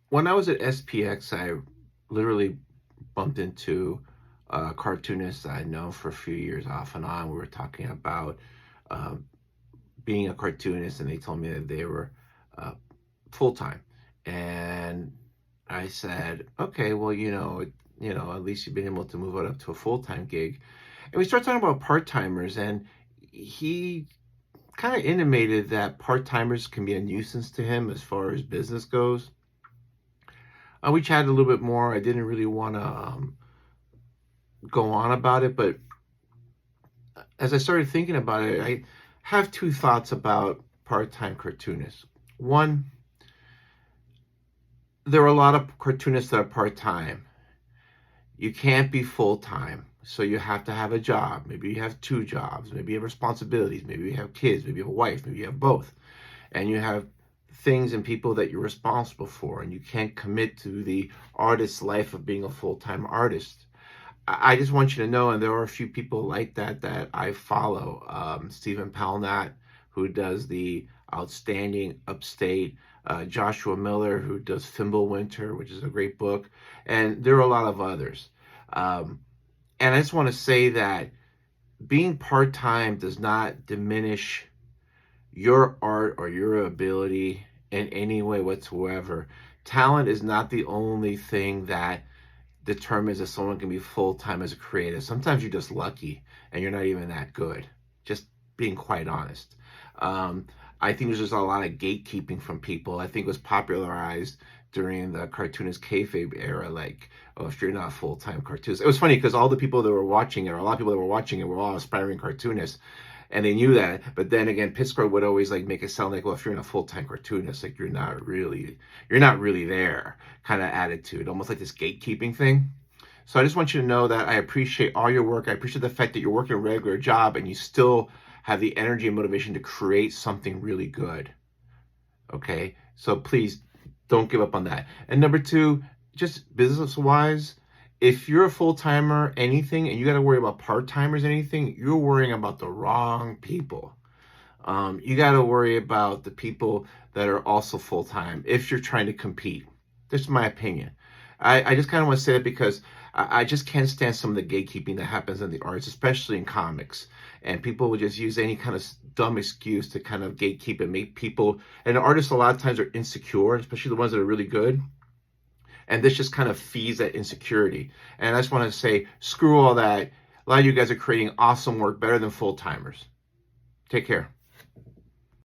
When I was at SPX, I literally bumped into a cartoonist I know for a few years off and on. We were talking about uh, being a cartoonist, and they told me that they were uh, full time. And I said, okay, well, at least you've been able to move it up to a full time gig. And we started talking about part timers, and he kind of intimated that part timers can be a nuisance to him as far as business goes. We chatted a little bit more. I didn't really want to go on about it, but as I started thinking about it, I have two thoughts about part-time cartoonists. One, there are a lot of cartoonists that are part-time. You can't be full-time, so you have to have a job. Maybe you have two jobs. Maybe you have responsibilities. Maybe you have kids. Maybe you have a wife. Maybe you have both. And you have things and people that you're responsible for, and you can't commit to the artist's life of being a full-time artist. I just want you to know, and there are a few people like that I follow. Stephen Palnat, who does the outstanding Upstate, Joshua Miller, who does Winter, which is a great book, and there are a lot of others. Um, and I just want to say that being part time does not diminish your art or your ability in any way whatsoever. Talent is not the only thing that determines if someone can be full time as a creative. Sometimes you're just lucky and you're not even that good. Just being quite honest. Um, I think there's just a lot of gatekeeping from people. I think it was popularized during the cartoonist kayfabe era, like, oh, if you're not full time cartoonist. It was funny because all the people that were watching it, or a lot of people that were watching it, were all aspiring cartoonists. And they knew that, but then again, Pittsburgh would always like make it sound like, well, if you're in a full-time cartoonist, like you're not really there, kind of attitude, almost like this gatekeeping thing. So I just want you to know that I appreciate all your work. I appreciate the fact that you're working a regular job and you still have the energy and motivation to create something really good. Okay, so please don't give up on that. And number two, just business wise, if you're a full timer, anything, and you got to worry about part timers, anything, you're worrying about the wrong people. You got to worry about the people that are also full time if you're trying to compete. That's my opinion. I just kind of want to say that because I just can't stand some of the gatekeeping that happens in the arts, especially in comics. And people will just use any kind of dumb excuse to kind of gatekeep and make people, and artists a lot of times are insecure, especially the ones that are really good. And this just kind of feeds that insecurity. And I just want to say, screw all that. A lot of you guys are creating awesome work, better than full timers. Take care.